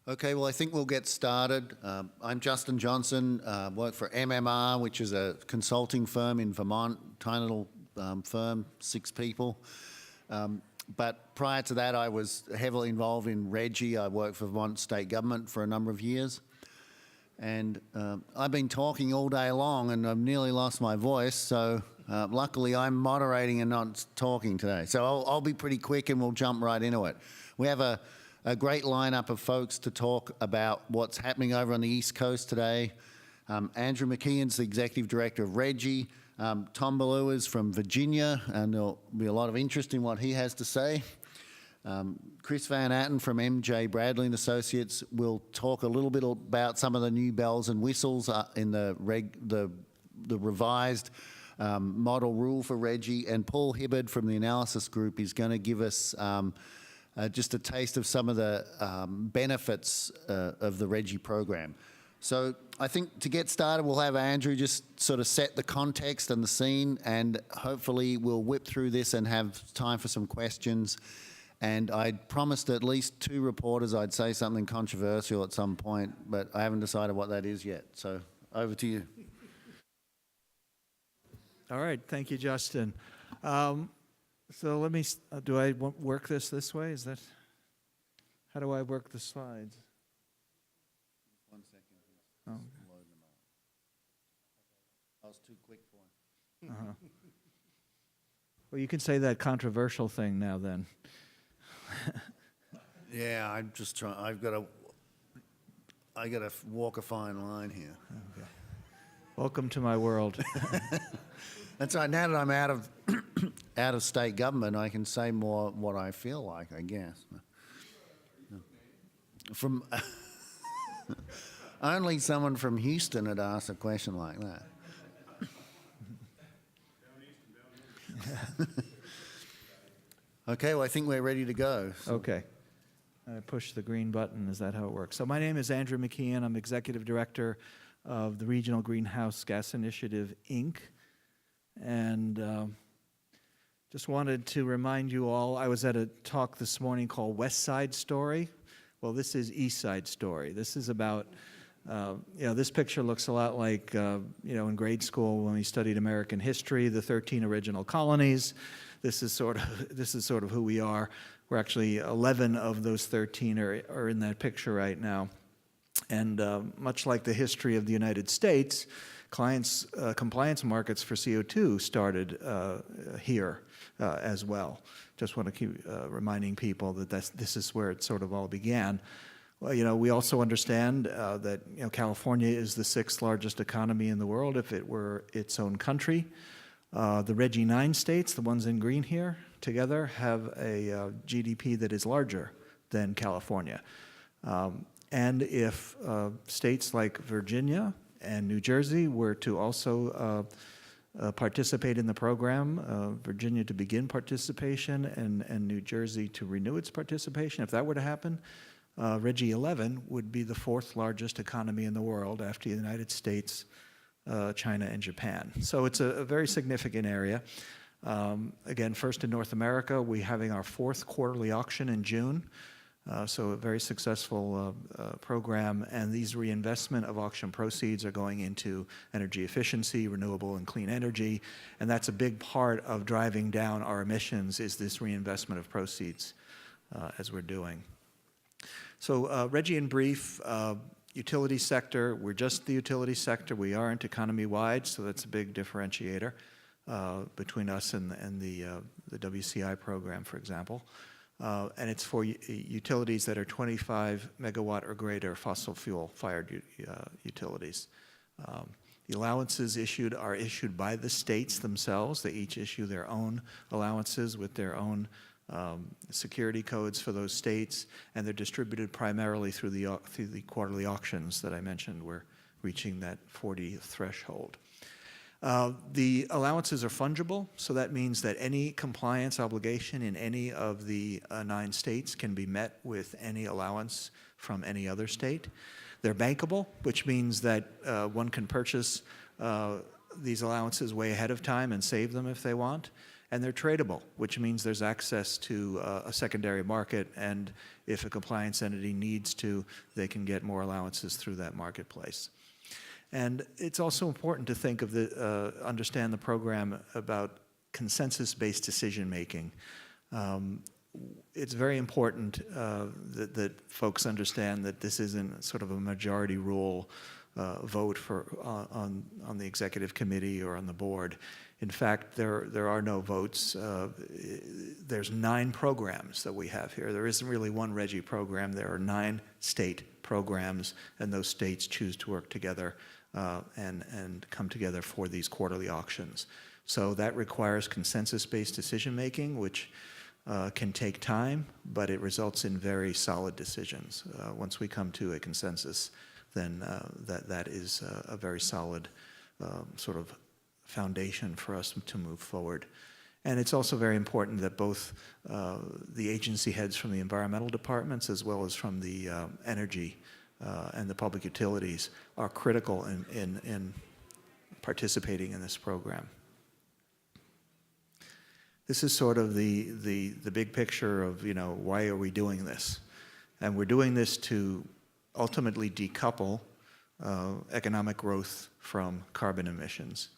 Okay, well, I think we'll get started. I'm Justin Johnson, work for MMR, which is a consulting firm in Vermont, tiny little firm, 6 people. But prior to that, I was heavily involved in RGGI. I worked for Vermont state government for a number of years. And I've been talking all day long and I've nearly lost my voice, so luckily I'm moderating and not talking today. So I'll be pretty quick and we'll jump right into it. We have a great lineup of folks to talk about what's happening over on the East Coast today. Andrew Mckeon's the Executive Director of RGGI. Tom Beaulieu is from Virginia, and there'll be a lot of interest in what he has to say. Chris Van Atten from MJ Bradley and Associates will talk a little bit about some of the new bells and whistles in the revised model rule for RGGI. And Paul Hibbard from the analysis group is going to give us just a taste of some of the benefits of the RGGI program. So I think to get started, we'll have Andrew just sort of set the context and the scene, and hopefully we'll whip through this and have time for some questions. And I promised at least 2 reporters I'd say something controversial at some point, but I haven't decided what that is yet. So over to you. All right, thank you, Justin. So let me, do I work this way? Is that, how do I work the slides? 1 second. Oh. Load them up. I was too quick for him. Well, you can say that controversial thing now then. Yeah, I'm just trying. I got to walk a fine line here. Okay. Welcome to my world. That's right. Now that I'm out of state government, I can say more what I feel like, I guess. From only someone from Houston had asked a question like that. Okay, well, I think we're ready to go. So. Okay. I push the green button. Is that how it works? So my name is Andrew Mckeon. I'm Executive Director of the Regional Greenhouse Gas Initiative, Inc. And just wanted to remind you all, I was at a talk this morning called West Side Story. Well, this is East Side Story. This is about, this picture looks a lot like, in grade school when we studied American history, the 13 original colonies. This is sort of who we are. We're actually 11 of those 13 are in that picture right now. And much like the history of the United States, compliance markets for CO2 started here as well. Just want to keep reminding people that this is where it sort of all began. Well, we also understand that California is the 6th largest economy in the world if it were its own country. The RGGI 9 states, the ones in green here, together have a GDP that is larger than California. And if states like Virginia and New Jersey were to also participate in the program, Virginia to begin participation and New Jersey to renew its participation, if that were to happen, RGGI 11 would be the 4th largest economy in the world after the United States, China, and Japan. So it's a very significant area. Again, first in North America, we're having our 4th quarterly auction in June. So a very successful program, and these reinvestment of auction proceeds are going into energy efficiency, renewable and clean energy, and that's a big part of driving down our emissions is this reinvestment of proceeds as we're doing. So RGGI in brief, utility sector, we're just the utility sector. We aren't economy-wide, so that's a big differentiator between us and the WCI program, for example. And it's for utilities that are 25 megawatt or greater fossil fuel fired utilities. The allowances are issued by the states themselves. They each issue their own allowances with their own security codes for those states, and they're distributed primarily through the quarterly auctions that I mentioned. We're reaching that 40 threshold. The allowances are fungible, so that means that any compliance obligation in any of the 9 states can be met with any allowance from any other state. They're bankable, which means that one can purchase these allowances way ahead of time and save them if they want. and they're tradable, which means there's access to a secondary market, and if a compliance entity needs to, they can get more allowances through that marketplace. And it's also important to think of understand the program about consensus-based decision-making. It's very important that folks understand that this isn't sort of a majority rule vote on the executive committee or on the board. In fact, there are no votes. There's 9 programs that we have here. There isn't really one RGGI program. There are 9 state programs, and those states choose to work together and come together for these quarterly auctions. So that requires consensus-based decision-making, which can take time, but it results in very solid decisions. Once we come to a consensus, then that is a very solid sort of foundation for us to move forward. And it's also very important that both the agency heads from the environmental departments as well as from the energy and the public utilities are critical in participating in this program. This is sort of the big picture of, why are we doing this? And we're doing this to ultimately decouple economic growth from carbon emissions.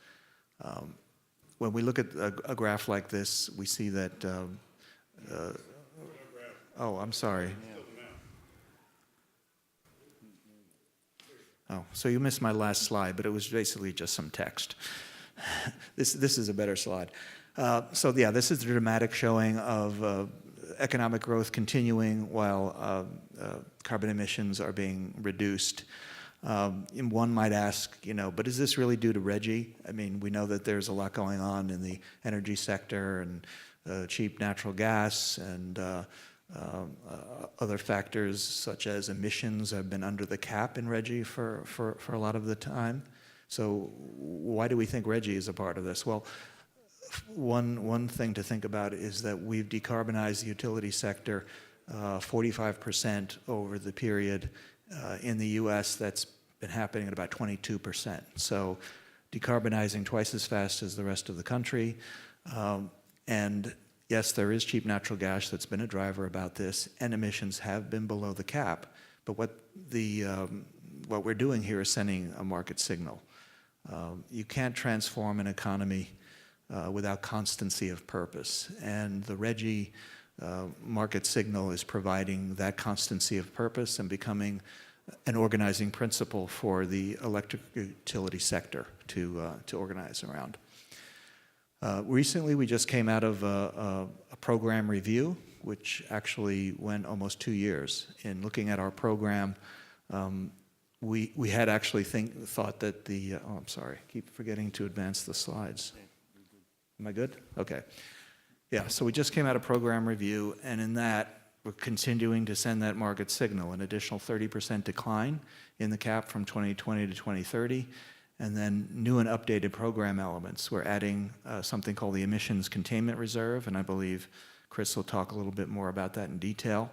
When we look at a graph like this, we see that, oh, I'm sorry. Oh, so you missed my last slide, but it was basically just some text. This is a better slide. So yeah, this is the dramatic showing of economic growth continuing while carbon emissions are being reduced. And one might ask, but is this really due to RGGI? I mean, we know that there's a lot going on in the energy sector and cheap natural gas and other factors such as emissions have been under the cap in RGGI for a lot of the time. So why do we think RGGI is a part of this? Well, one thing to think about is that we've decarbonized the utility sector 45% over the period. In the U.S., that's been happening at about 22%. So decarbonizing twice as fast as the rest of the country. And yes, there is cheap natural gas that's been a driver about this, and emissions have been below the cap. But what we're doing here is sending a market signal. You can't transform an economy without constancy of purpose. And the RGGI market signal is providing that constancy of purpose and becoming an organizing principle for the electric utility sector to organize around. Recently, we just came out of a program review, which actually went almost 2 years. In looking at our program, we had actually thought that oh, I'm sorry, keep forgetting to advance the slides. Am I good? Okay. Yeah, so we just came out of program review, and in that, we're continuing to send that market signal, an additional 30% decline in the cap from 2020 to 2030, and then new and updated program elements. We're adding something called the Emissions Containment Reserve, and I believe Chris will talk a little bit more about that in detail.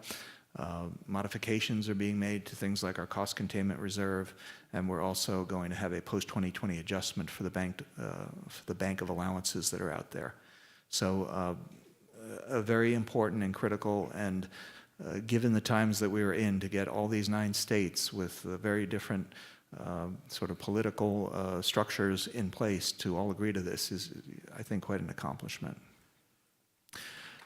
Modifications are being made to things like our Cost Containment Reserve, and we're also going to have a post-2020 adjustment for the bank of allowances that are out there. So a very important and critical, and given the times that we were in, to get all these 9 states with very different sort of political structures in place to all agree to this is, I think, quite an accomplishment.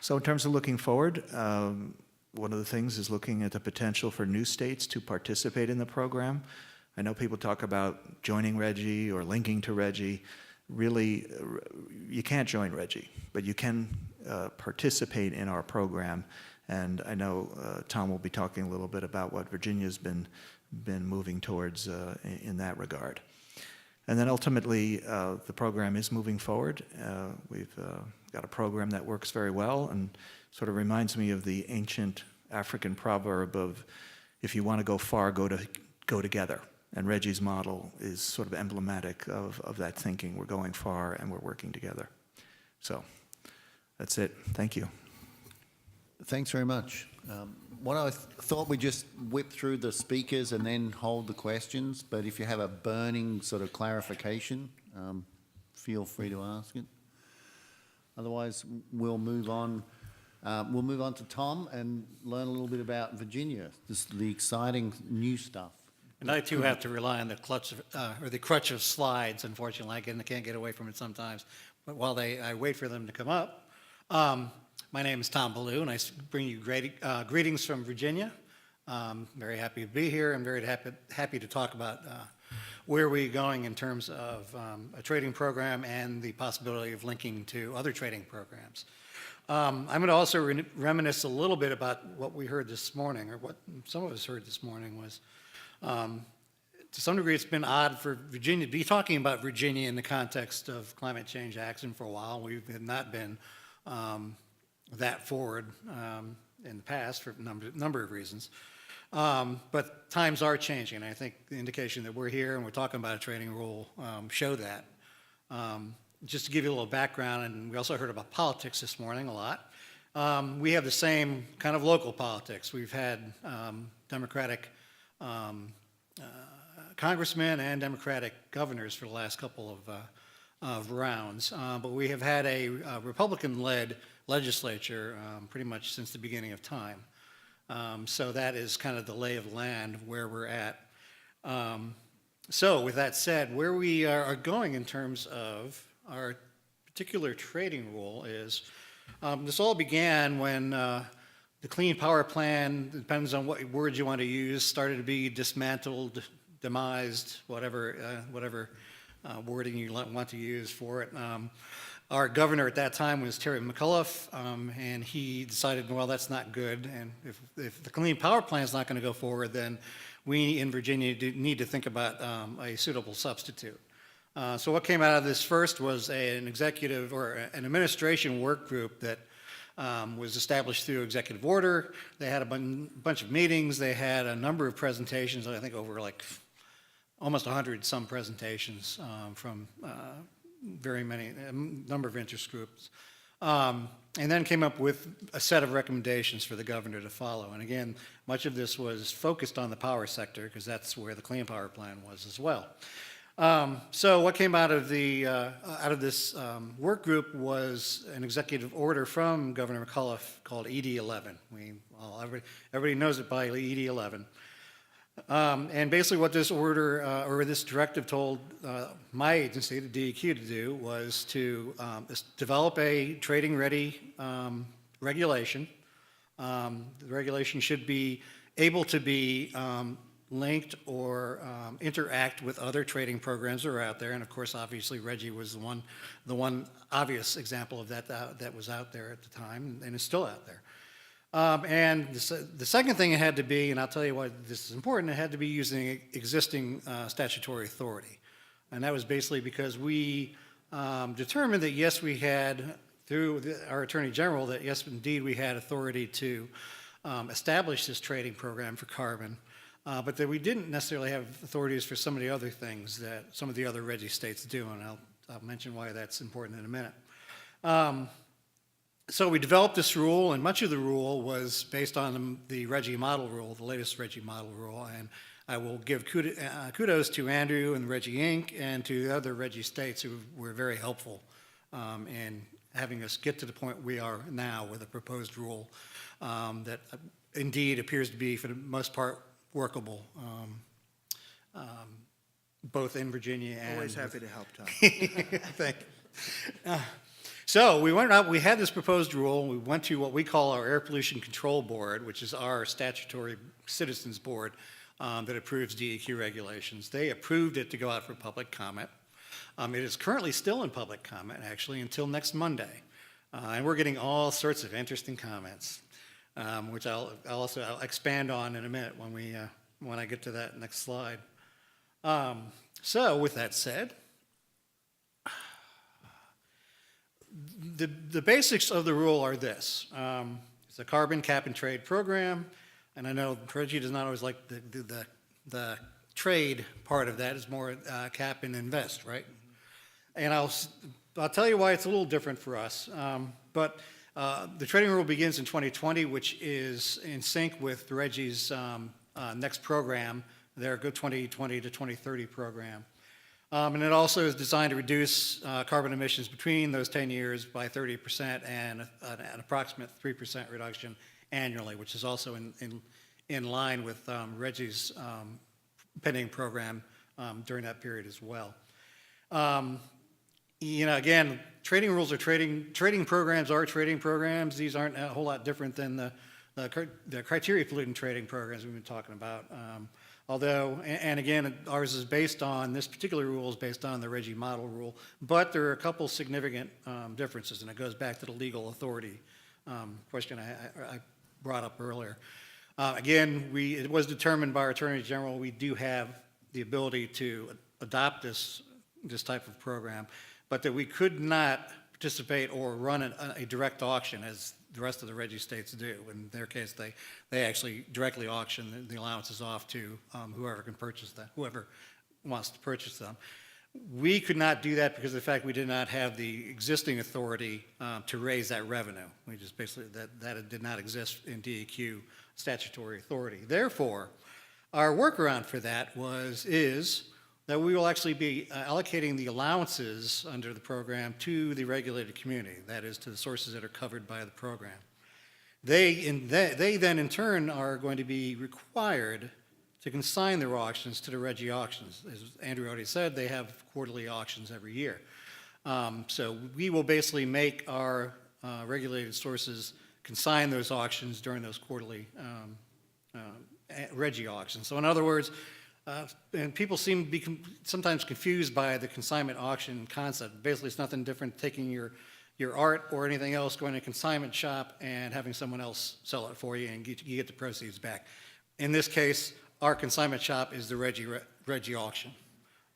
So in terms of looking forward, one of the things is looking at the potential for new states to participate in the program. I know people talk about joining RGGI or linking to RGGI. Really, you can't join RGGI, but you can participate in our program. And I know Tom will be talking a little bit about what Virginia's been moving towards in that regard. And then ultimately, the program is moving forward. We've got a program that works very well and sort of reminds me of the ancient African proverb of, if you want to go far, go together. And RGGI's model is sort of emblematic of that thinking. We're going far and we're working together. So that's it. Thank you. Thanks very much. What I thought we'd just whip through the speakers and then hold the questions, but if you have a burning sort of clarification, feel free to ask it. Otherwise, we'll move on. We'll move on to Tom and learn a little bit about Virginia, the exciting new stuff. And I too have to rely on the crutch of slides. Unfortunately, I can't get away from it sometimes. But while I wait for them to come up, my name is Tom Beaulieu, and I bring you greetings from Virginia. Very happy to be here. I'm very happy to talk about where we're going in terms of a trading program and the possibility of linking to other trading programs. I'm going to also reminisce a little bit about what we heard this morning, or what some of us heard this morning was, to some degree, it's been odd for Virginia to be talking about Virginia in the context of climate change action for a while. We have not been that forward in the past for a number of reasons. But times are changing, and I think the indication that we're here and we're talking about a trading rule show that. Just to give you a little background, and we also heard about politics this morning a lot. We have the same kind of local politics. We've had Democratic congressmen and Democratic governors for the last couple of rounds, but we have had a Republican-led legislature pretty much since the beginning of time. So that is kind of the lay of the land where we're at. So with that said, where we are going in terms of our particular trading rule is, this all began when the Clean Power Plan, depends on what words you want to use, started to be dismantled, demised, whatever wording you want to use for it. Our governor at that time was Terry McAuliffe, and he decided, well, that's not good, and if the Clean Power Plan is not going to go forward, then we in Virginia need to think about a suitable substitute. So what came out of this first was an executive or an administration work group that was established through executive order. They had a bunch of meetings. They had a number of presentations, I think over like almost 100 some presentations from very many, a number of interest groups. And then came up with a set of recommendations for the governor to follow. And again, much of this was focused on the power sector because that's where the Clean Power Plan was as well. So what came out of this work group was an executive order from Governor McAuliffe called ED 11. Everybody knows it by ED 11. And basically what this order or this directive told my agency, the DEQ, to do was to develop a trading-ready regulation. The regulation should be able to be linked or interact with other trading programs that are out there. And of course, obviously, RGGI was the one obvious example of that that was out there at the time and is still out there. And the second thing it had to be, and I'll tell you why this is important, it had to be using existing statutory authority. And that was basically because we determined that yes, we had, through our Attorney General, that yes, indeed, we had authority to establish this trading program for carbon. But that we didn't necessarily have authorities for some of the other things that some of the other RGGI states do, and I'll mention why that's important in a minute. So we developed this rule, and much of the rule was based on the RGGI model rule, the latest RGGI model rule, and I will give kudos to Andrew and RGGI Inc. and to the other RGGI states who were very helpful in having us get to the point we are now with a proposed rule that indeed appears to be, for the most part, workable, both in Virginia and... Always happy to help, Tom. Thank you. So we went out, we had this proposed rule, we went to what we call our Air Pollution Control Board, which is our statutory citizens board that approves DEQ regulations. They approved it to go out for public comment. It is currently still in public comment, actually, until next Monday. And we're getting all sorts of interesting comments. Which I'll expand on in a minute when I get to that next slide. So with that said, the basics of the rule are this. It's a carbon cap and trade program, and I know RGGI does not always like the trade part of that. Is more cap and invest, right? And I'll tell you why it's a little different for us. But the trading rule begins in 2020, which is in sync with the RGGI's next program, their Go 2020 to 2030 program. And it also is designed to reduce carbon emissions between those 10 years by 30% and an approximate 3% reduction annually, which is also in line with RGGI's pending program during that period as well. Again, trading rules are trading programs are trading programs. These aren't a whole lot different than the criteria pollutant trading programs we've been talking about. Although, and again, ours is based on, this particular rule is based on the RGGI model rule, but there are a couple significant differences, and it goes back to the legal authority question I brought up earlier. Again, it was determined by our Attorney General we do have the ability to adopt this type of program, but that we could not participate or run a direct auction as the rest of the RGGI states do. In their case, they actually directly auction the allowances off to whoever can purchase them, whoever wants to purchase them. We could not do that because of the fact we did not have the existing authority to raise that revenue. We just basically, that it did not exist in DEQ statutory authority. Therefore, our workaround for that is that we will actually be allocating the allowances under the program to the regulated community, that is, to the sources that are covered by the program. They then, in turn, are going to be required to consign their auctions to the RGGI auctions. As Andrew already said, they have quarterly auctions every year. So we will basically make our regulated sources consign those auctions during those quarterly RGGI auctions. So in other words, and people seem to be sometimes confused by the consignment auction concept. Basically, it's nothing different taking your art or anything else, going to a consignment shop and having someone else sell it for you, and you get the proceeds back. In this case, our consignment shop is the RGGI auction.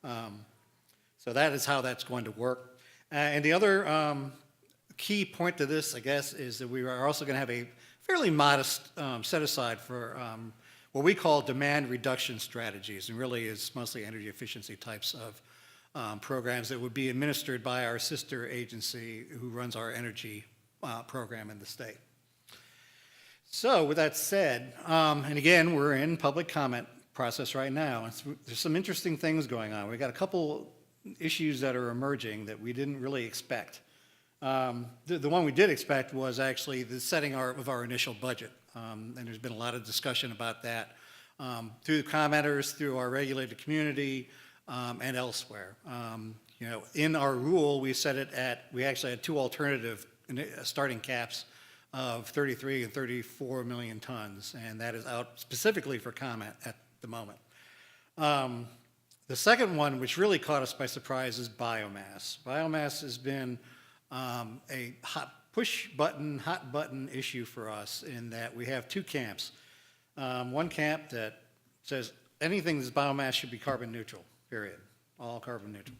So that is how that's going to work. And the other key point to this, I guess, is that we are also going to have a fairly modest set aside for what we call demand reduction strategies, and really is mostly energy efficiency types of programs that would be administered by our sister agency who runs our energy program in the state. So with that said, and again, we're in public comment process right now. There's some interesting things going on. We've got a couple issues that are emerging that we didn't really expect. The one we did expect was actually the setting of our initial budget. And there's been a lot of discussion about that through the commenters, through our regulated community, and elsewhere. In our rule, we set it at, we actually had two alternative starting caps of 33 and 34 million tons, and that is out specifically for comment at the moment. The second one, which really caught us by surprise, is biomass. Biomass has been a hot button issue for us in that we have two camps. One camp that says anything that's biomass should be carbon neutral, period, all carbon neutral.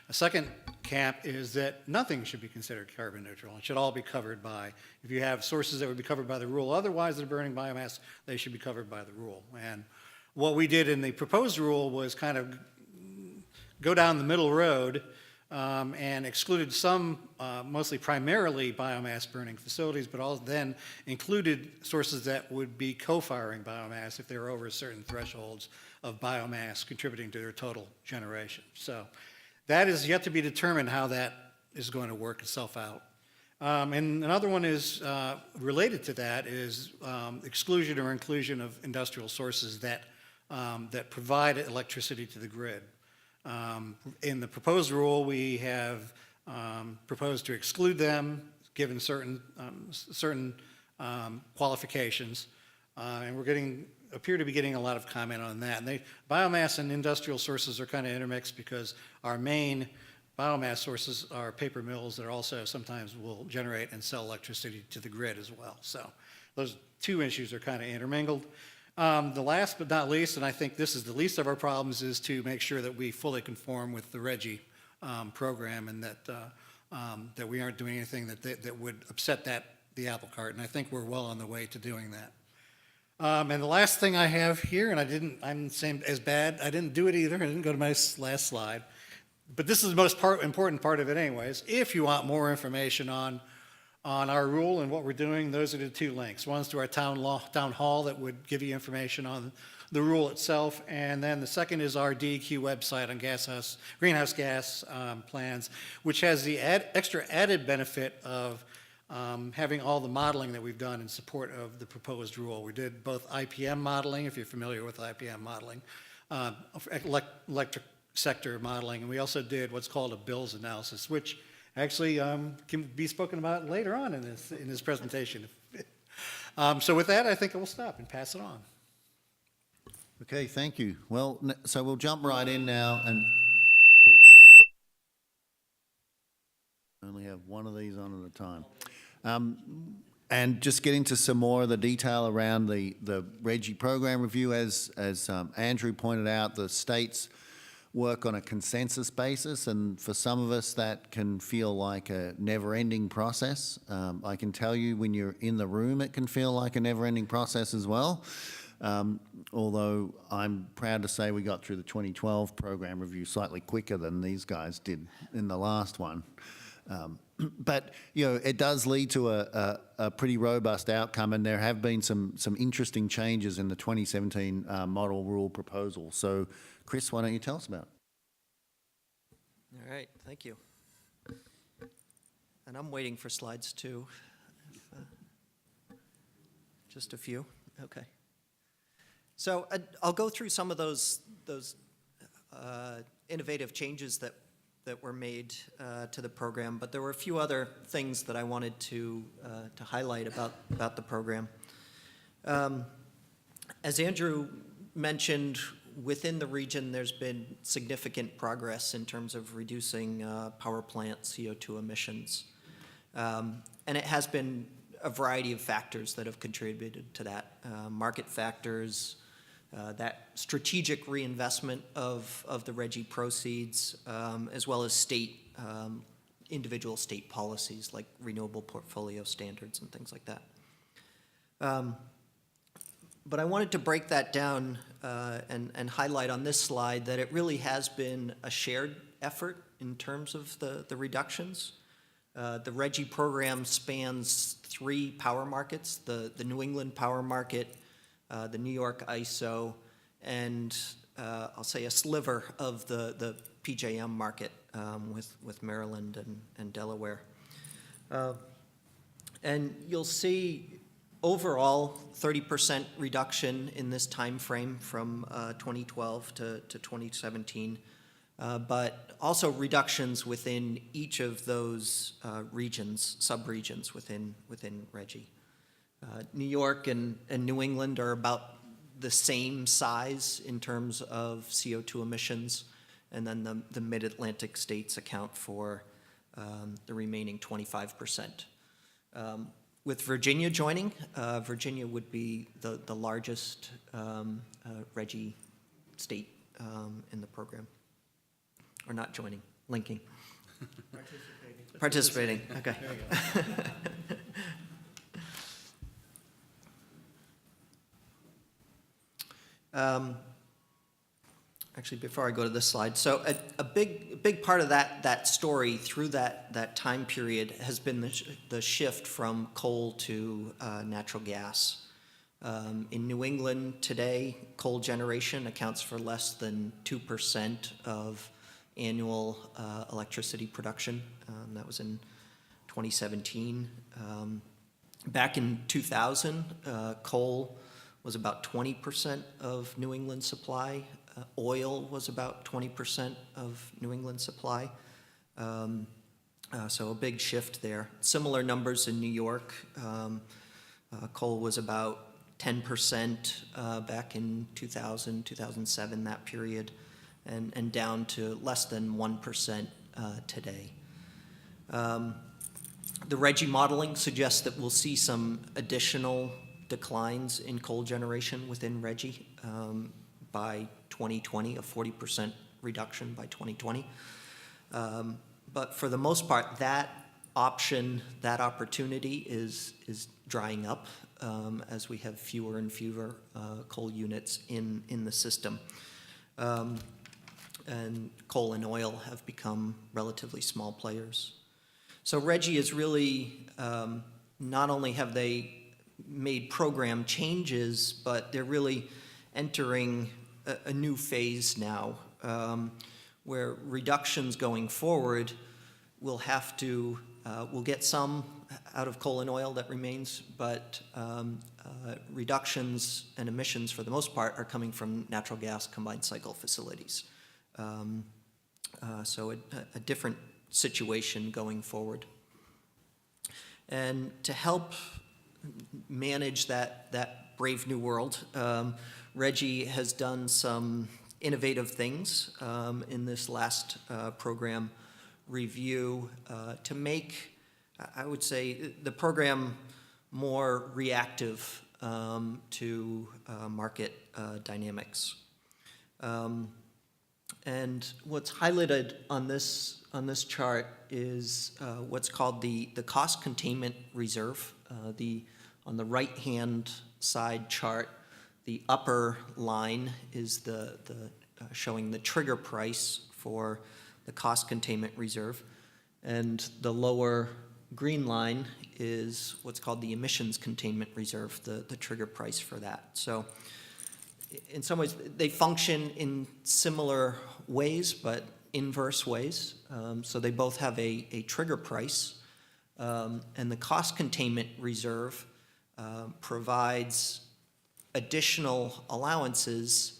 A second camp is that nothing should be considered carbon neutral. It should all be covered by, if you have sources that would be covered by the rule, otherwise they're burning biomass, they should be covered by the rule. And what we did in the proposed rule was kind of go down the middle road and excluded some, mostly primarily biomass burning facilities, but also then included sources that would be co-firing biomass if they were over certain thresholds of biomass contributing to their total generation. So that is yet to be determined how that is going to work itself out. And another one is related to that is exclusion or inclusion of industrial sources that provide electricity to the grid. In the proposed rule, we have proposed to exclude them, given certain qualifications, and appear to be getting a lot of comment on that. And biomass and industrial sources are kind of intermixed because our main biomass sources are paper mills that also sometimes will generate and sell electricity to the grid as well. So those two issues are kind of intermingled. The last but not least, and I think this is the least of our problems, is to make sure that we fully conform with the RGGI program, and that we aren't doing anything that would upset the apple cart. And I think we're well on the way to doing that. And the last thing I have here, and I'm the same as bad, I didn't do it either. I didn't go to my last slide. But this is the most important part of it anyways. If you want more information on on our rule and what we're doing, those are the two links. One's to our town hall that would give you information on the rule itself, and then the second is our DEQ website on greenhouse gas plans, which has the extra added benefit of having all the modeling that we've done in support of the proposed rule. We did both IPM modeling, if you're familiar with IPM modeling, electric sector modeling, and we also did what's called a bills analysis, which actually can be spoken about later on in this presentation. So with that, I think I will stop and pass it on. Okay, thank you. Well, so we'll jump right in now and only have one of these on at a time. And just get into some more of the detail around the RGGI program review. As Andrew pointed out, the states work on a consensus basis, and for some of us that can feel like a never-ending process. I can tell you when you're in the room it can feel like a never-ending process as well. Although I'm proud to say we got through the 2012 program review slightly quicker than these guys did in the last one. But, you know, it does lead to a pretty robust outcome, and there have been some interesting changes in the 2017 model rule proposal. So, Chris, why don't you tell us about it? All right, thank you. And I'm waiting for slides too. Just a few, okay. So I'll go through some of those innovative changes that were made to the program, but there were a few other things that I wanted to highlight about the program. As Andrew mentioned, within the region, there's been significant progress in terms of reducing power plant CO2 emissions. And it has been a variety of factors that have contributed to that. Market factors, that strategic reinvestment of the RGGI proceeds, as well as individual state policies like renewable portfolio standards and things like that. But I wanted to break that down and highlight on this slide that it really has been a shared effort in terms of the reductions. The RGGI program spans 3 power markets, the New England power market, the New York ISO, and I'll say a sliver of the PJM market with Maryland and Delaware. And you'll see overall 30% reduction in this time frame from 2012 to 2017, but also reductions within each of those regions, sub-regions within RGGI. New York and New England are about the same size in terms of CO2 emissions, and then the mid-Atlantic states account for the remaining 25%. With Virginia joining, Virginia would be the largest RGGI state in the program. Or not joining, linking. Participating, okay. There you go. Actually, before I go to this slide, so a big part of that story through that time period has been the shift from coal to natural gas. In New England today, coal generation accounts for less than 2% of annual electricity production. That was in 2017. Back in 2000, coal was about 20% of New England supply. Oil was about 20% of New England supply. So a big shift there. Similar numbers in New York. Coal was about 10% back in 2000, 2007, that period, and down to less than 1% today. The RGGI modeling suggests that we'll see some additional declines in coal generation within RGGI by 2020, a 40% reduction by 2020. But for the most part, that option, that opportunity is drying up as we have fewer and fewer coal units in the system. And coal and oil have become relatively small players. So RGGI is really, not only have they made program changes, but they're really entering a new phase now, where reductions going forward will have to, we'll get some out of coal and oil that remains, but reductions and emissions for the most part are coming from natural gas combined cycle facilities. So a different situation going forward. And to help manage that brave new world, RGGI has done some innovative things in this last program review to make, I would say, the program more reactive to market dynamics. And what's highlighted on this chart is what's called the cost containment reserve. On the right-hand side chart, the upper line is showing the trigger price for the cost containment reserve, and the lower green line is what's called the emissions containment reserve, the trigger price for that. So in some ways, they function in similar ways, but inverse ways. So they both have a trigger price, and the cost containment reserve provides additional allowances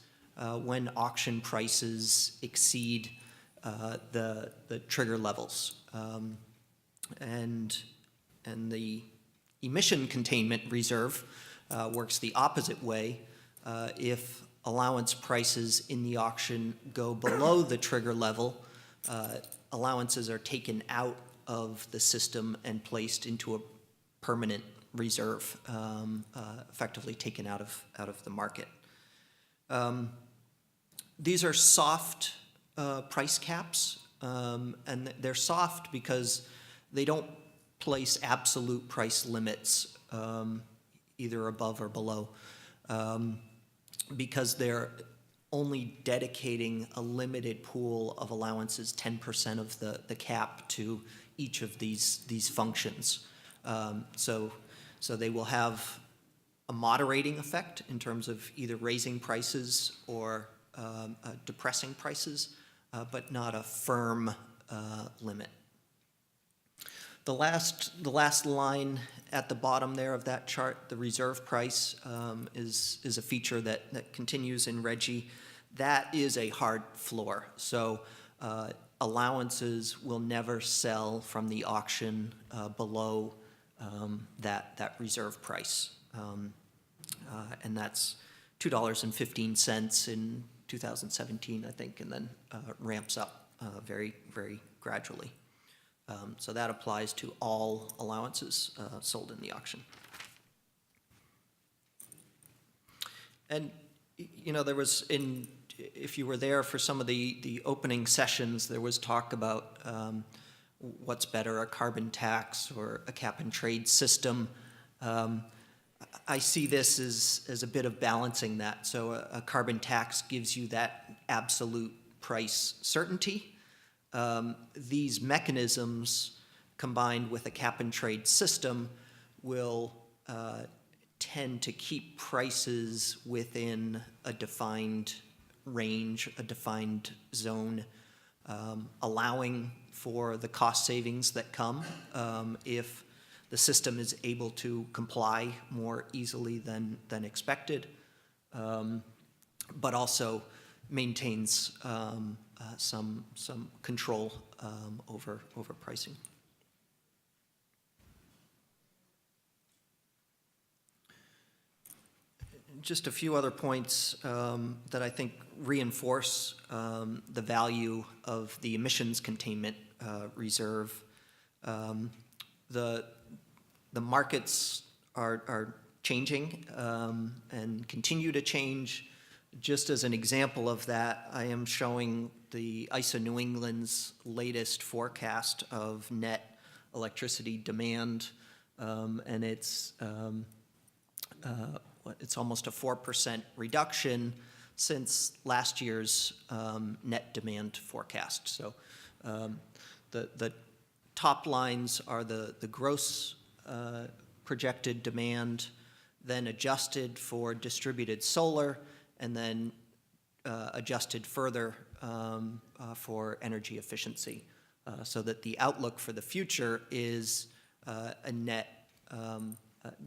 when auction prices exceed the trigger levels. And the emission containment reserve works the opposite way. If allowance prices in the auction go below the trigger level, allowances are taken out of the system and placed into a permanent reserve, effectively taken out of the market. These are soft price caps, and they're soft because they don't place absolute price limits, either above or below, because they're only dedicating a limited pool of allowances, 10% of the cap, to each of these functions. So they will have a moderating effect in terms of either raising prices or depressing prices, but not a firm limit. The last line at the bottom there of that chart, the reserve price, is a feature that continues in RGGI. That is a hard floor. So allowances will never sell from the auction below that reserve price. And that's $2.15 in 2017, I think, and then ramps up very, very gradually. So that applies to all allowances sold in the auction. And, you know, there was, if you were there for some of the opening sessions, there was talk about what's better, a carbon tax or a cap and trade system. I see this as a bit of balancing that. So a carbon tax gives you that absolute price certainty. These mechanisms, combined with a cap and trade system, will tend to keep prices within a defined range, a defined zone, allowing for the cost savings that come if the system is able to comply more easily than expected, but also maintains some control over pricing. Just a few other points that I think reinforce the value of the emissions containment reserve. The markets are changing and continue to change. Just as an example of that, I am showing the ISO New England's latest forecast of net electricity demand, and it's almost a 4% reduction since last year's net demand forecast. So the top lines are the gross projected demand, then adjusted for distributed solar, and then adjusted further for energy efficiency, so that the outlook for the future is a net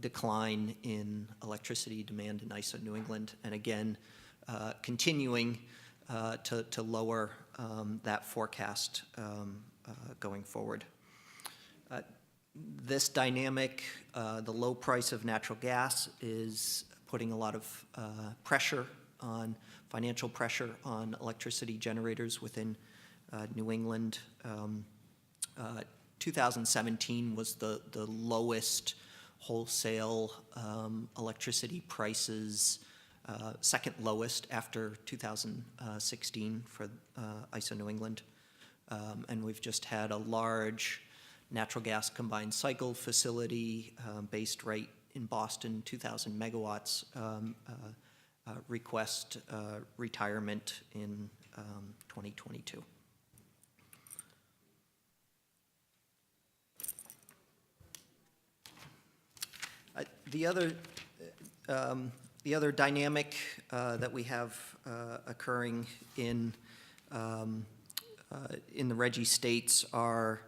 decline in electricity demand in ISO New England, and again, continuing to lower that forecast going forward. This dynamic, the low price of natural gas, is putting a lot of financial pressure on electricity generators within New England. 2017 was the lowest wholesale electricity prices, second lowest after 2016 for ISO New England. And we've just had a large natural gas combined cycle facility based right in Boston, 2,000 megawatts, request retirement in 2022. The other dynamic that we have occurring in the RGGI states are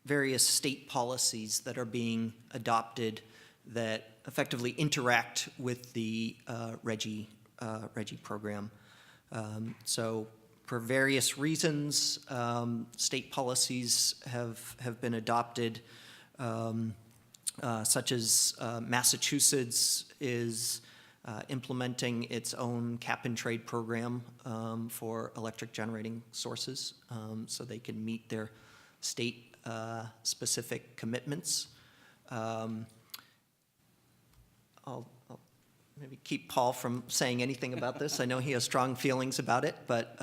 various state policies that are being adopted that effectively interact with the RGGI program. So for various reasons, state policies have been adopted, such as Massachusetts is implementing its own cap-and-trade program for electric generating sources, so they can meet their state-specific commitments. I'll maybe keep Paul from saying anything about this. I know he has strong feelings about it, but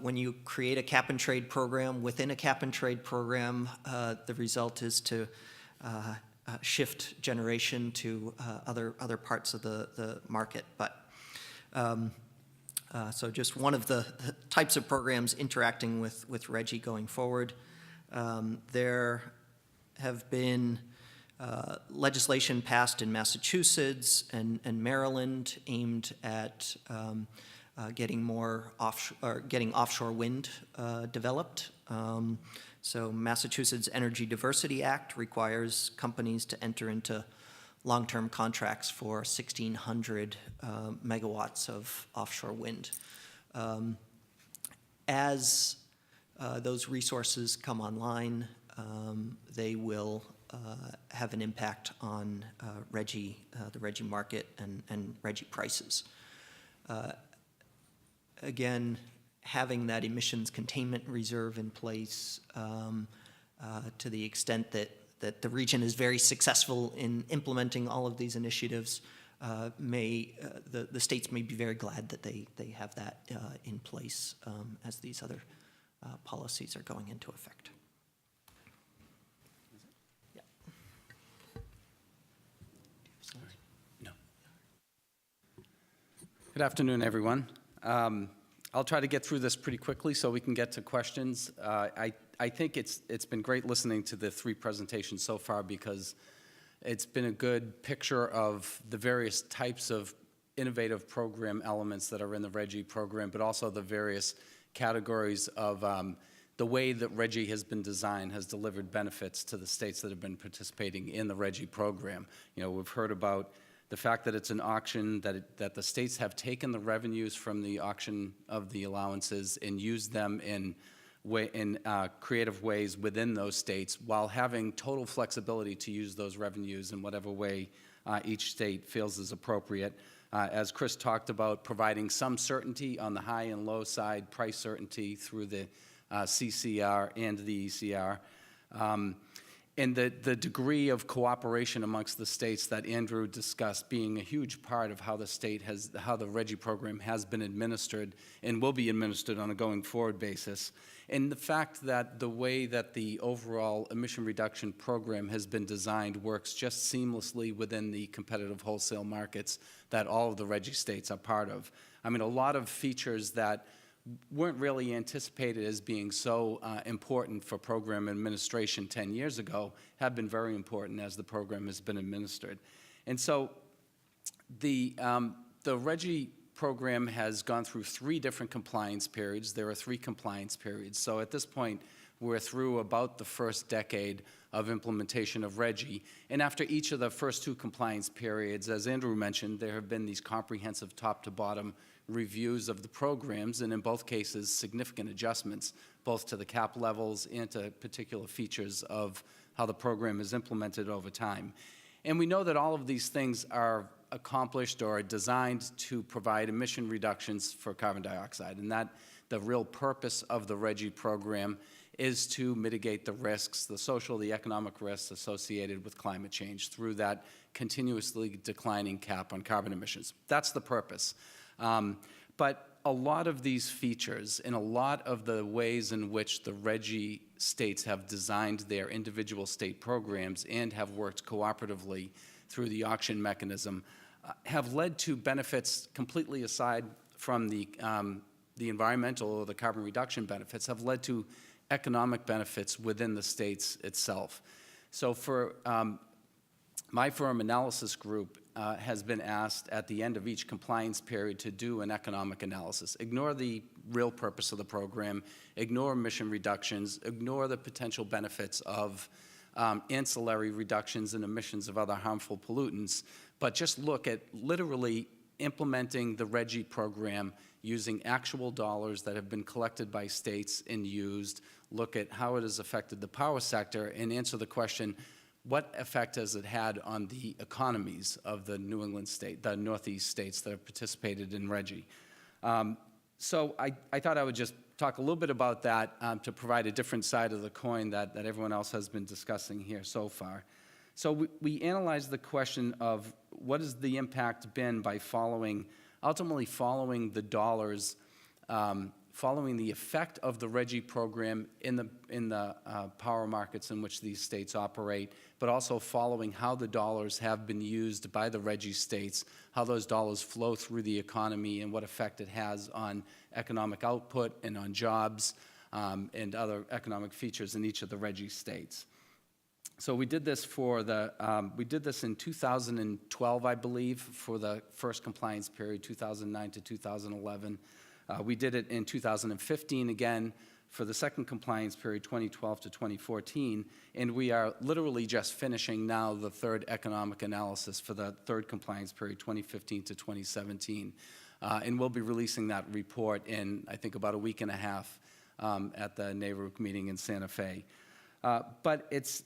when you create a cap-and-trade program within a cap-and-trade program, the result is to shift generation to other parts of the market. But so just one of the types of programs interacting with RGGI going forward. There have been legislation passed in Massachusetts and Maryland aimed at getting offshore wind developed. So Massachusetts Energy Diversity Act requires companies to enter into long-term contracts for 1,600 megawatts of offshore wind. As those resources come online, they will have an impact on the RGGI market and RGGI prices. Again, having that emissions containment reserve in place to the extent that the region is very successful in implementing all of these initiatives, the states may be very glad that they have that in place as these other policies are going into effect. Yeah. No. Good afternoon, everyone. I'll try to get through this pretty quickly so we can get to questions. I think it's been great listening to the three presentations so far, because it's been a good picture of the various types of innovative program elements that are in the RGGI program, but also the various categories of the way that RGGI has been designed has delivered benefits to the states that have been participating in the RGGI program. You know, we've heard about the fact that it's an auction, that the states have taken the revenues from the auction of the allowances and used them in creative ways within those states, while having total flexibility to use those revenues in whatever way each state feels is appropriate. As Chris talked about, providing some certainty on the high and low side, price certainty through the CCR and the ECR. And the degree of cooperation amongst the states that Andrew discussed being a huge part of how the RGGI program has been administered and will be administered on a going forward basis. And the fact that the way that the overall emission reduction program has been designed works just seamlessly within the competitive wholesale markets that all of the RGGI states are part of. I mean, a lot of features that weren't really anticipated as being so important for program administration 10 years ago have been very important as the program has been administered. And so the RGGI program has gone through 3 different compliance periods. There are 3 compliance periods. So at this point, we're through about the first decade of implementation of RGGI. And after each of the first 2 compliance periods, as Andrew mentioned, there have been these comprehensive top-to-bottom reviews of the programs, and in both cases, significant adjustments, both to the cap levels and to particular features of how the program is implemented over time. And we know that all of these things are accomplished or are designed to provide emission reductions for carbon dioxide, and that the real purpose of the RGGI program is to mitigate the risks, the social, the economic risks associated with climate change through that continuously declining cap on carbon emissions. That's the purpose. But a lot of these features and a lot of the ways in which the RGGI states have designed their individual state programs and have worked cooperatively through the auction mechanism have led to benefits completely aside from the environmental or the carbon reduction benefits, have led to economic benefits within the states itself. So for my firm analysis group has been asked at the end of each compliance period to do an economic analysis. Ignore the real purpose of the program, ignore emission reductions, ignore the potential benefits of ancillary reductions in emissions of other harmful pollutants, but just look at literally implementing the RGGI program using actual dollars that have been collected by states and used, look at how it has affected the power sector, and answer the question, what effect has it had on the economies of the New England state, the Northeast states that have participated in RGGI? So I thought I would just talk a little bit about that to provide a different side of the coin that everyone else has been discussing here so far. So we analyzed the question of what has the impact been by ultimately following the dollars, following the effect of the RGGI program in the power markets in which these states operate, but also following how the dollars have been used by the RGGI states, how those dollars flow through the economy and what effect it has on economic output and on jobs and other economic features in each of the RGGI states. So we did this we did this in 2012, I believe, for the first compliance period, 2009 to 2011. We did it in 2015 again for the second compliance period, 2012 to 2014, and we are literally just finishing now the third economic analysis for the third compliance period, 2015 to 2017. And we'll be releasing that report in, I think, about a week and a half at the NACW meeting in Santa Fe. But it's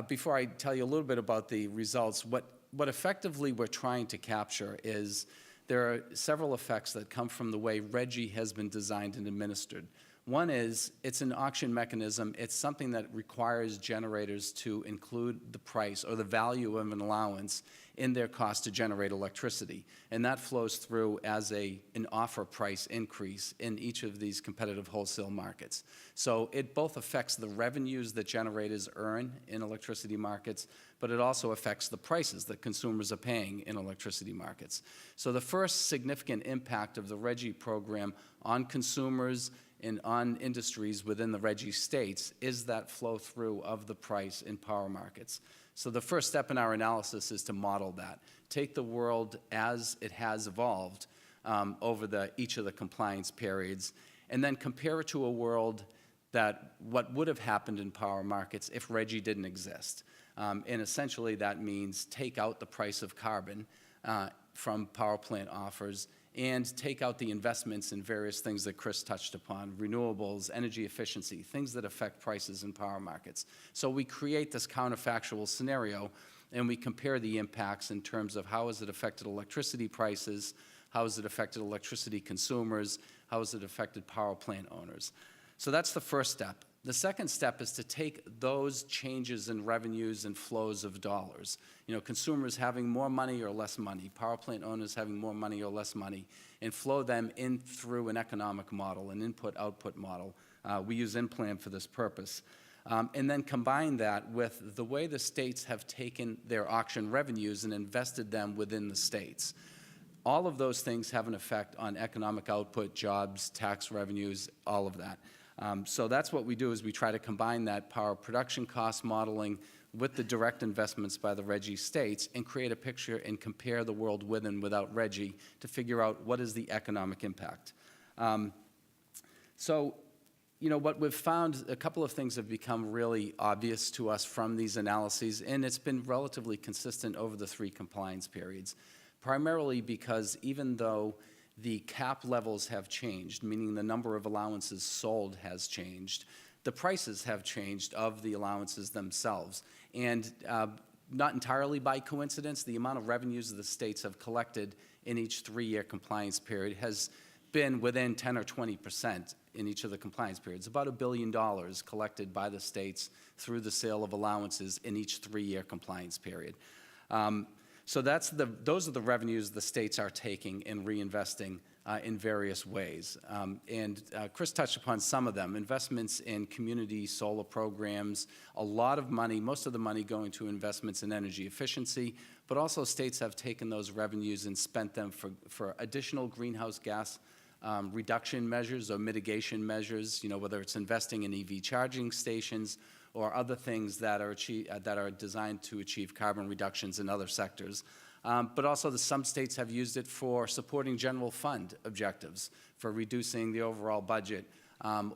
before I tell you a little bit about the results, what effectively we're trying to capture is there are several effects that come from the way RGGI has been designed and administered. One is it's an auction mechanism. It's something that requires generators to include the price or the value of an allowance in their cost to generate electricity. And that flows through as an offer price increase in each of these competitive wholesale markets. So it both affects the revenues that generators earn in electricity markets, but it also affects the prices that consumers are paying in electricity markets. So the first significant impact of the RGGI program on consumers and on industries within the RGGI states is that flow through of the price in power markets. So the first step in our analysis is to model that. Take the world as it has evolved over each of the compliance periods, and then compare it to a world that what would have happened in power markets if RGGI didn't exist. And essentially that means take out the price of carbon from power plant offers and take out the investments in various things that Chris touched upon, renewables, energy efficiency, things that affect prices in power markets. So we create this counterfactual scenario and we compare the impacts in terms of how has it affected electricity prices, how has it affected electricity consumers, how has it affected power plant owners. So that's the first step. The second step is to take those changes in revenues and flows of dollars. You know, consumers having more money or less money, power plant owners having more money or less money, and flow them in through an economic model, an input-output model. We use InPlan for this purpose. And then combine that with the way the states have taken their auction revenues and invested them within the states. All of those things have an effect on economic output, jobs, tax revenues, all of that. So that's what we do, is we try to combine that power production cost modeling with the direct investments by the RGGI states and create a picture and compare the world with and without RGGI to figure out what is the economic impact. So, you know, what we've found, a couple of things have become really obvious to us from these analyses, and it's been relatively consistent over the 3 compliance periods, primarily because even though the cap levels have changed, meaning the number of allowances sold has changed, the prices have changed of the allowances themselves. And not entirely by coincidence, the amount of revenues the states have collected in each 3-year compliance period has been within 10 or 20% in each of the compliance periods, about $1 billion collected by the states through the sale of allowances in each 3-year compliance period. So those are the revenues the states are taking and reinvesting in various ways. And Chris touched upon some of them: investments in community solar programs, a lot of money, most of the money going to investments in energy efficiency, but also states have taken those revenues and spent them for additional greenhouse gas reduction measures or mitigation measures, you know, whether it's investing in EV charging stations or other things that are designed to achieve carbon reductions in other sectors. But also some states have used it for supporting general fund objectives, for reducing the overall budget,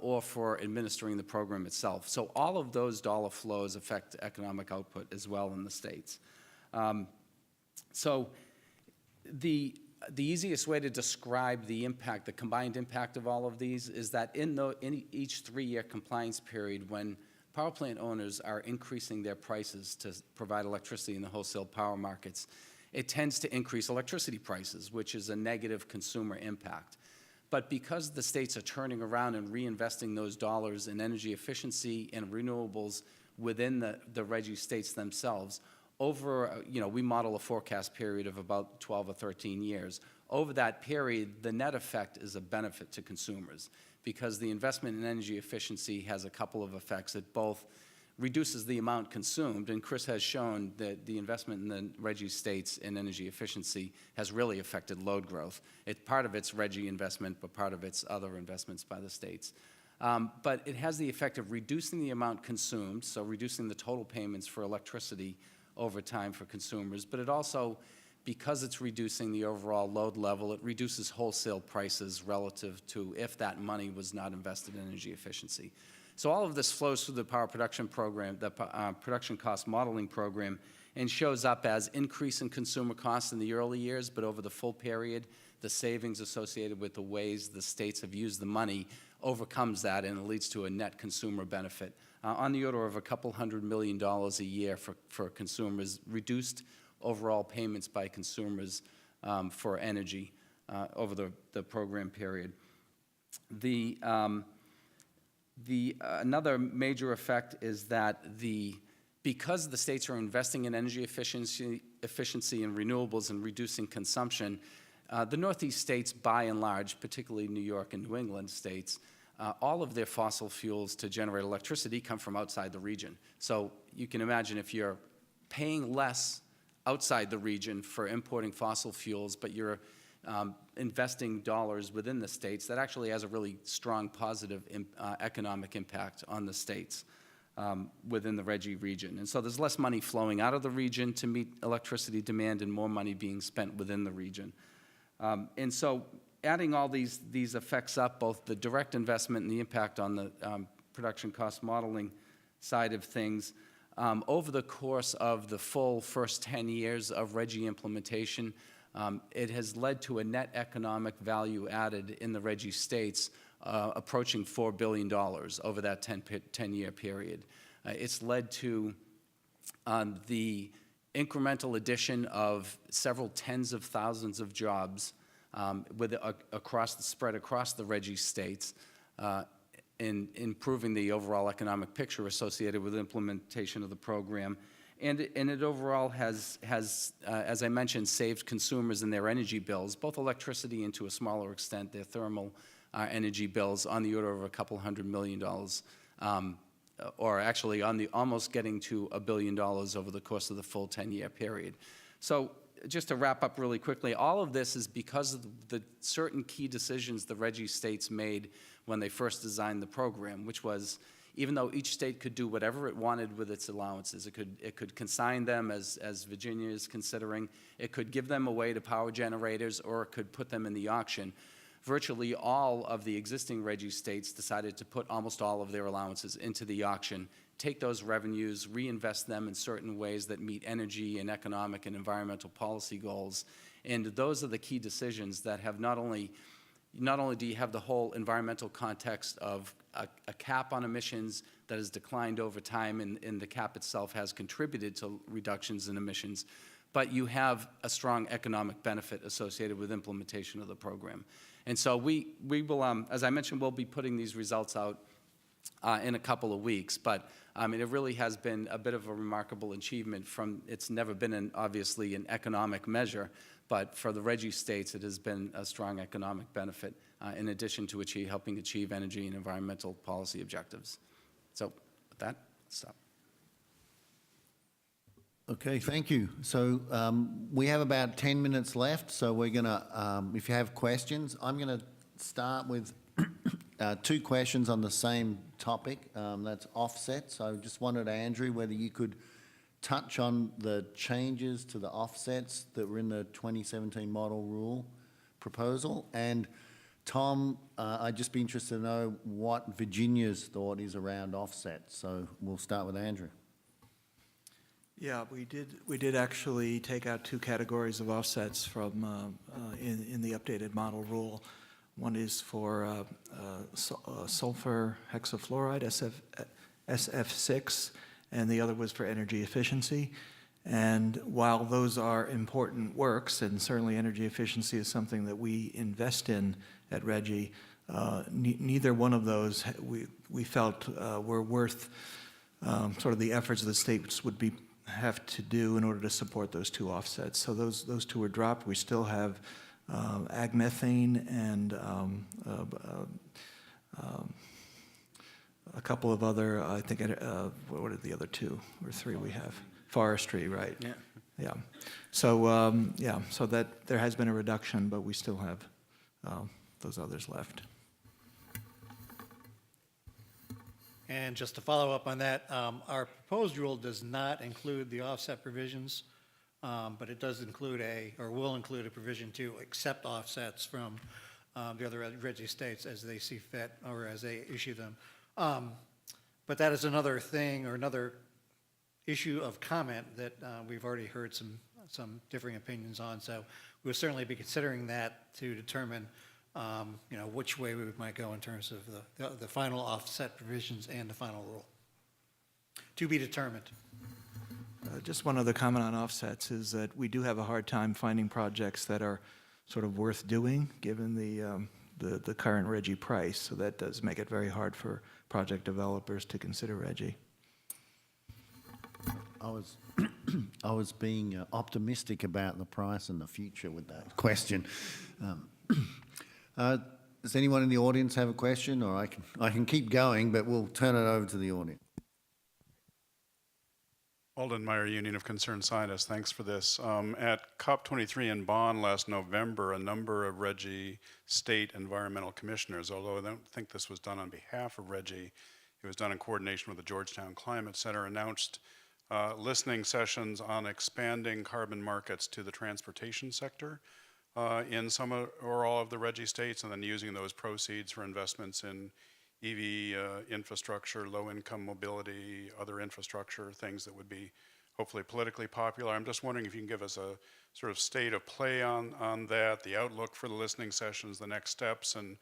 or for administering the program itself. So all of those dollar flows affect economic output as well in the states. So the easiest way to describe the impact, the combined impact of all of these, is that in each 3-year compliance period, when power plant owners are increasing their prices to provide electricity in the wholesale power markets, it tends to increase electricity prices, which is a negative consumer impact. But because the states are turning around and reinvesting those dollars in energy efficiency and renewables within the RGGI states themselves, over, you know, we model a forecast period of about 12 or 13 years. Over that period, the net effect is a benefit to consumers, because the investment in energy efficiency has a couple of effects. It both reduces the amount consumed, and Chris has shown that the investment in the RGGI states in energy efficiency has really affected load growth. Part of it's RGGI investment, but part of it's other investments by the states. But it has the effect of reducing the amount consumed, so reducing the total payments for electricity over time for consumers, but it also, because it's reducing the overall load level, it reduces wholesale prices relative to if that money was not invested in energy efficiency. So all of this flows through the power production program, the production cost modeling program, and shows up as increase in consumer costs in the early years, but over the full period, the savings associated with the ways the states have used the money overcomes that, and it leads to a net consumer benefit on the order of a couple $100 million a year for consumers, reduced overall payments by consumers for energy over the program period. Another major effect is that because the states are investing in energy efficiency and renewables and reducing consumption, the Northeast states, by and large, particularly New York and New England states, all of their fossil fuels to generate electricity come from outside the region. So you can imagine if you're paying less outside the region for importing fossil fuels, but you're investing dollars within the states, that actually has a really strong positive economic impact on the states within the RGGI region. And so there's less money flowing out of the region to meet electricity demand and more money being spent within the region. And so adding all these effects up, both the direct investment and the impact on the production cost modeling side of things, over the course of the full first 10 years of RGGI implementation, it has led to a net economic value added in the RGGI states approaching $4 billion over that 10-year period. It's led to the incremental addition of several tens of thousands of jobs spread across the RGGI states, in improving the overall economic picture associated with implementation of the program. And it overall has, as I mentioned, saved consumers in their energy bills, both electricity and to a smaller extent their thermal energy bills, on the order of a couple $100 million, or actually almost getting to $1 billion over the course of the full 10-year period. So just to wrap up really quickly, all of this is because of the certain key decisions the RGGI states made when they first designed the program, which was, even though each state could do whatever it wanted with its allowances, it could consign them as Virginia is considering, it could give them away to power generators, or it could put them in the auction. Virtually all of the existing RGGI states decided to put almost all of their allowances into the auction, take those revenues, reinvest them in certain ways that meet energy and economic and environmental policy goals. And those are the key decisions that have not only do you have the whole environmental context of a cap on emissions that has declined over time, and the cap itself has contributed to reductions in emissions, but you have a strong economic benefit associated with implementation of the program. And so we will, as I mentioned, we'll be putting these results out in a couple of weeks, but it really has been a bit of a remarkable achievement it's never been obviously an economic measure, but for the RGGI states, it has been a strong economic benefit in addition to helping achieve energy and environmental policy objectives. So with that, let's stop. Okay, thank you. So we have about 10 minutes left, so we're going to, if you have questions, I'm going to start with two questions on the same topic, that's offset. So I just wondered, Andrew, whether you could touch on the changes to the offsets that were in the 2017 model rule proposal. And Tom, I'd just be interested to know what Virginia's thought is around offsets. So we'll start with Andrew. Yeah, we did actually take out two categories of offsets from in the updated model rule. One is for sulfur hexafluoride, SF6, and the other was for energy efficiency. And while those are important works, and certainly energy efficiency is something that we invest in at RGGI, neither one of those we felt were worth sort of the efforts the states would have to do in order to support those two offsets. So those two were dropped. We still have ag methane and a couple of other, I think, what are the other two or three we have? Forestry, right? Yeah. Yeah. So, so that there has been a reduction, but we still have those others left. And just to follow up on that, our proposed rule does not include the offset provisions, but it does include will include a provision to accept offsets from the other RGGI states as they see fit or as they issue them. But that is another thing or another issue of comment that we've already heard some differing opinions on. So we'll certainly be considering that to determine which way we might go in terms of the final offset provisions and the final rule. To be determined. Just one other comment on offsets is that we do have a hard time finding projects that are sort of worth doing given the current RGGI price. So that does make it very hard for project developers to consider RGGI. I was being optimistic about the price and the future with that question. Does anyone in the audience have a question, or I can keep going, but we'll turn it over to the audience. Alden Meyer, Union of Concerned Scientists, thanks for this. At COP23 in Bonn last November, a number of RGGI state environmental commissioners, although I don't think this was done on behalf of RGGI, it was done in coordination with the Georgetown Climate Center, announced listening sessions on expanding carbon markets to the transportation sector in some or all of the RGGI states, and then using those proceeds for investments in EV infrastructure, low-income mobility, other infrastructure, things that would be hopefully politically popular. I'm just wondering if you can give us a sort of state of play on that, the outlook for the listening sessions, the next steps, and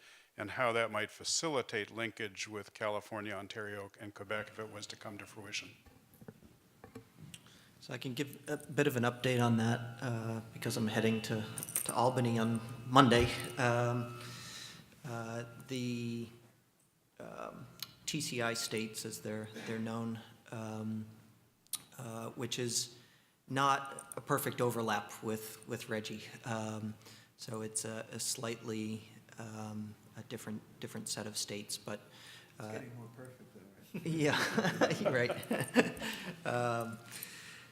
how that might facilitate linkage with California, Ontario, and Quebec if it was to come to fruition. So I can give a bit of an update on that because I'm heading to Albany on Monday. The TCI states, as they're known, which is not a perfect overlap with RGGI. So it's a slightly a different set of states, but It's getting more perfect though, right? Yeah, you're right.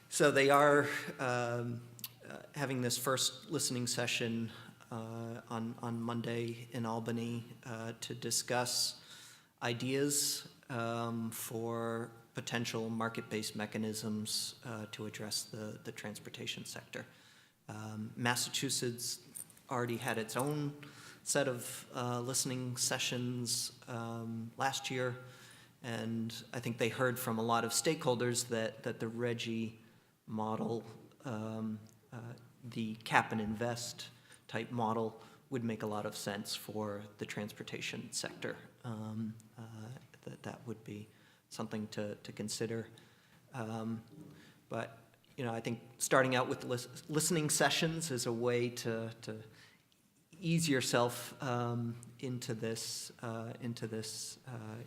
So they are having this first listening session on Monday in Albany to discuss ideas for potential market-based mechanisms to address the transportation sector. Massachusetts already had its own set of listening sessions last year, and I think they heard from a lot of stakeholders that the RGGI model, the cap and invest type model, would make a lot of sense for the transportation sector. That would be something to consider. But I think starting out with listening sessions is a way to ease yourself into this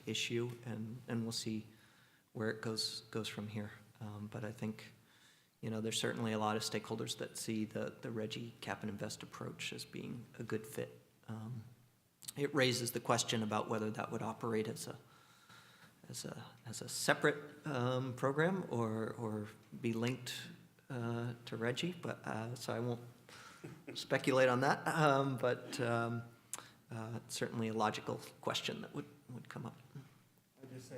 issue, and we'll see where it goes from here. But I think there's certainly a lot of stakeholders that see the RGGI cap and invest approach as being a good fit. It raises the question about whether that would operate as a separate program or be linked to RGGI, but so I won't speculate on that. But certainly a logical question that would come up. I'd just say,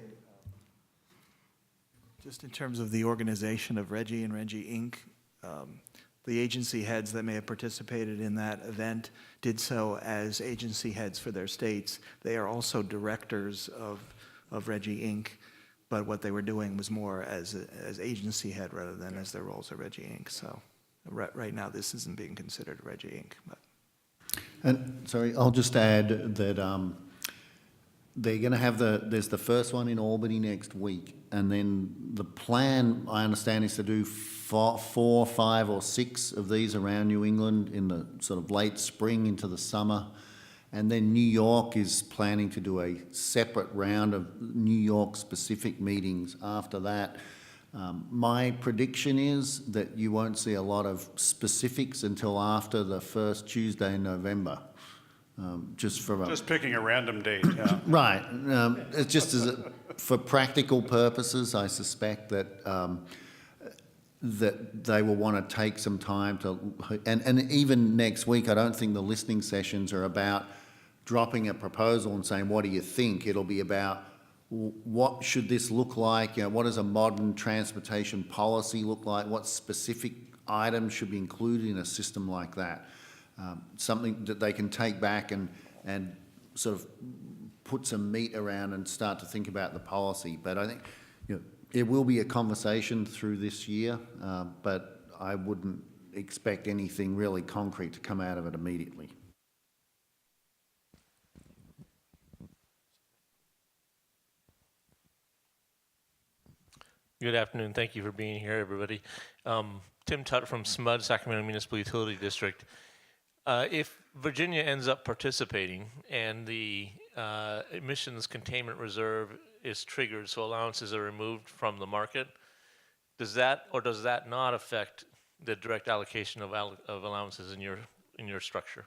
just in terms of the organization of RGGI and RGGI Inc., the agency heads that may have participated in that event did so as agency heads for their states. They are also directors of RGGI Inc., but what they were doing was more as agency head rather than as their roles at RGGI Inc. So right now this isn't being considered RGGI Inc. But. And sorry, I'll just add that they're going to have there's the first one in Albany next week, and then the plan, I understand, is to do 4, 5, or 6 of these around New England in the sort of late spring into the summer. And then New York is planning to do a separate round of New York-specific meetings after that. My prediction is that you won't see a lot of specifics until after the first Tuesday in November. Just picking a random date, yeah. Right. It's just for practical purposes, I suspect that that they will want to take some time to, and even next week, I don't think the listening sessions are about dropping a proposal and saying, what do you think? It'll be about what should this look like? What does a modern transportation policy look like? What specific items should be included in a system like that? Something that they can take back and sort of put some meat around and start to think about the policy. But I think it will be a conversation through this year, but I wouldn't expect anything really concrete to come out of it immediately. Good afternoon. Thank you for being here, everybody. Tim Tutt from SMUD, Sacramento Municipal Utility District. If Virginia ends up participating and the emissions containment reserve is triggered, so allowances are removed from the market, does that or does that not affect the direct allocation of allowances in your structure?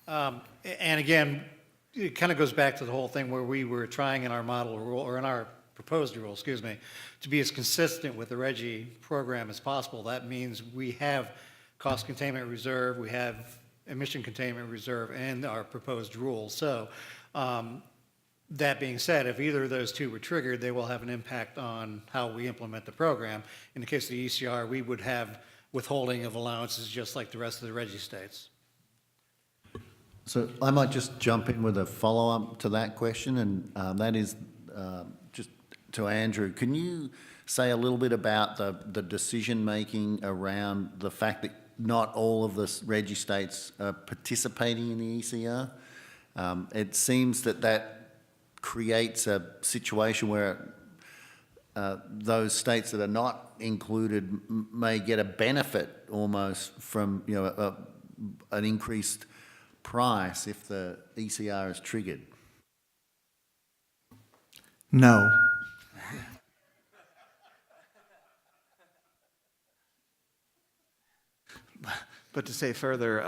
And again, it kind of goes back to the whole thing where we were trying in our model rule, or in our proposed rule, excuse me, to be as consistent with the RGGI program as possible. That means we have cost containment reserve, we have emission containment reserve, and our proposed rule. So that being said, if either of those two were triggered, they will have an impact on how we implement the program. In the case of the ECR, we would have withholding of allowances just like the rest of the RGGI states. So I might just jump in with a follow-up to that question, and that is just to Andrew. Can you say a little bit about the decision-making around the fact that not all of the RGGI states are participating in the ECR? It seems that creates a situation where those states that are not included may get a benefit almost from an increased price if the ECR is triggered. No. But to say further,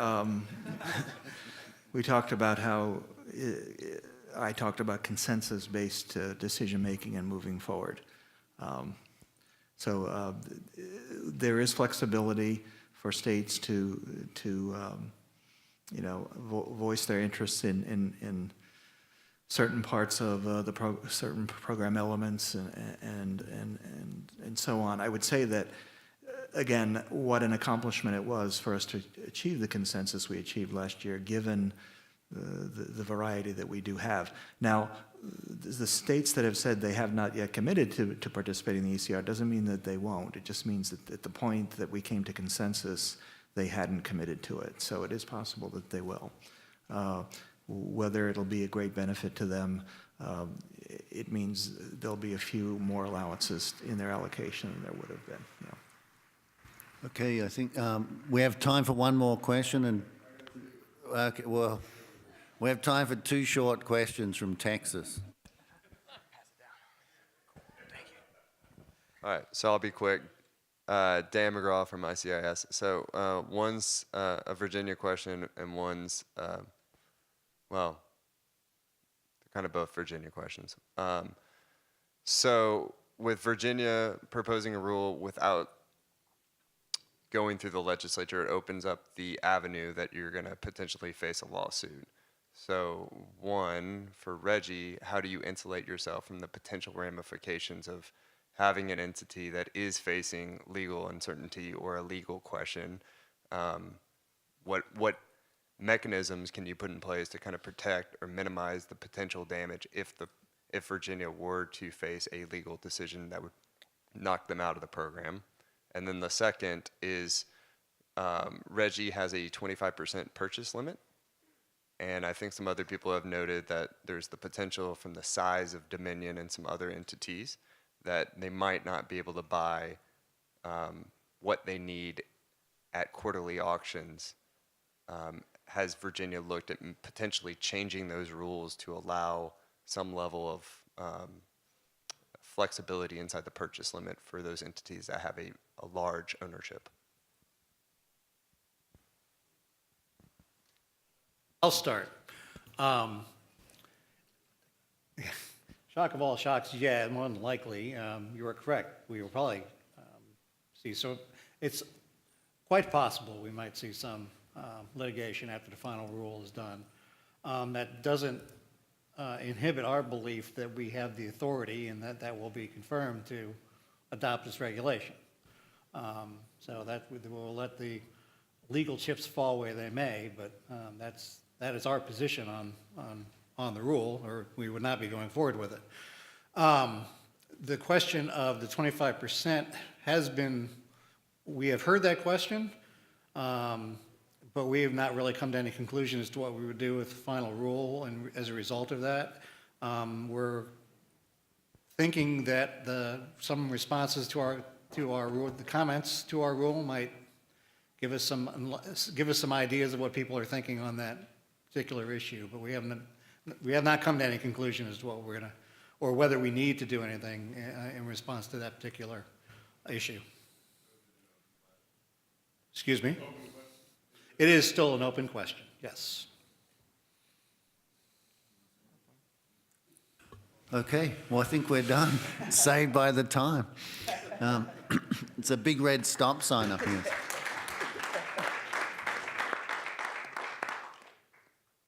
we talked about how I talked about consensus-based decision-making and moving forward. So there is flexibility for states to voice their interests in certain parts of certain program elements and so on. I would say that, again, what an accomplishment it was for us to achieve the consensus we achieved last year, given the variety that we do have. Now, the states that have said they have not yet committed to participating in the ECR doesn't mean that they won't. It just means that at the point that we came to consensus, they hadn't committed to it. So it is possible that they will. Whether it'll be a great benefit to them, it means there'll be a few more allowances in their allocation than there would have been. Yeah. Okay, I think we have time for one more question, and okay, well, we have time for 2 short questions from Texas. All right, so I'll be quick. Dan McGraw from ICIS. So one's a Virginia question and one's, well, they're kind of both Virginia questions. So with Virginia proposing a rule without going through the legislature, it opens up the avenue that you're going to potentially face a lawsuit. So one, for Reggie, how do you insulate yourself from the potential ramifications of having an entity that is facing legal uncertainty or a legal question? What mechanisms can you put in place to kind of protect or minimize the potential damage if Virginia were to face a legal decision that would knock them out of the program? And then the second is Reggie has a 25% purchase limit. And I think some other people have noted that there's the potential from the size of Dominion and some other entities that they might not be able to buy what they need at quarterly auctions. Has Virginia looked at potentially changing those rules to allow some level of flexibility inside the purchase limit for those entities that have a large ownership? I'll start. Shock of all shocks, yeah, more than likely. You are correct. We will probably see. So it's quite possible we might see some litigation after the final rule is done. That doesn't inhibit our belief that we have the authority and that will be confirmed to adopt this regulation. So that we'll let the legal chips fall where they may, but that is our position on the rule, or we would not be going forward with it. The question of the 25% has been, we have heard that question, but we have not really come to any conclusion as to what we would do with the final rule, and as a result of that, we're thinking that some responses to our rule, the comments to our rule might give us some ideas of what people are thinking on that particular issue, but we have not come to any conclusion as to what we're going to, or whether we need to do anything in response to that particular issue. Excuse me? It is still an open question, yes. Okay, well, I think we're done. Saved by the time. It's a big red stop sign up here.